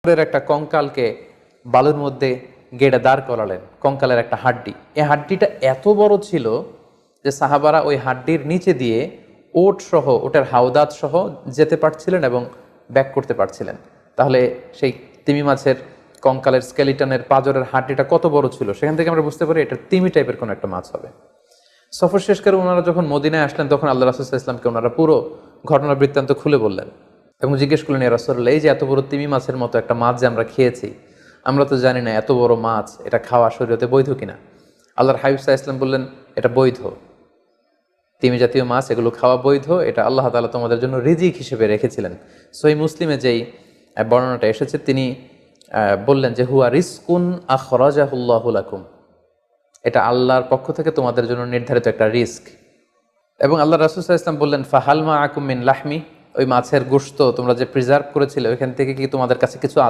একটা কঙ্কালকে বালুর মধ্যে গেড়ে দাঁড় করালেন, কঙ্কালের একটা হাড্ডি। এই হাড্ডিটা এত বড় ছিল যে সাহাবারা ওই হাড্ডির নিচে দিয়ে ওট সহ, ওটের হাওদাত সহ যেতে পারছিলেন এবং ব্যাক করতে পারছিলেন। তাহলে সেই তিমি মাছের কঙ্কালের স্কেলিটনের পাঁজরের হাড্ডিটা কত বড় ছিল, সেখান থেকে আমরা বুঝতে পারি এটা তিমি টাইপের কোনো একটা মাছ হবে। সফর শেষ করে ওনারা যখন মদিনায় আসলেন তখন আল্লাহ রাসূল সাল্লাল্লাহু আলাইহি ওয়াসাল্লামকে ওনারা পুরো ঘটনার বৃত্তান্ত খুলে বললেন এবং জিজ্ঞেস করলেন, ইয়া রাসূলুল্লাহ, এই যে এত বড় তিমি মাছের মতো একটা মাছ যে আমরা খেয়েছি, আমরা তো জানি না এত বড় মাছ এটা খাওয়া শরীয়তে বৈধ কিনা। আল্লাহর হাবিব সাল্লাল্লাহু আলাইহি ওয়াসাল্লাম বললেন, এটা বৈধ, তিমি জাতীয় মাছ এগুলো খাওয়া বৈধ, এটা আল্লাহ তাআলা তোমাদের জন্য রিজিক হিসেবে রেখেছিলেন। সহিহ মুসলিমে যেই বর্ণনাটা এসেছে, তিনি বললেন যে হুয়া রিজকুন আখরাজাহুল্লাহু লাকুম, এটা আল্লাহর পক্ষ থেকে তোমাদের জন্য নির্ধারিত একটা রিস্ক। এবং আল্লাহ রাসূল সাল্লাল্লাহু আলাইহি ওয়াসাল্লাম বললেন, ফাহাল মা আকুম মিন লাহমি, ওই মাছের গোশত তোমরা যে প্রিজার্ভ করেছিলে ওইখান থেকে কি তোমাদের কাছে কিছু আছে?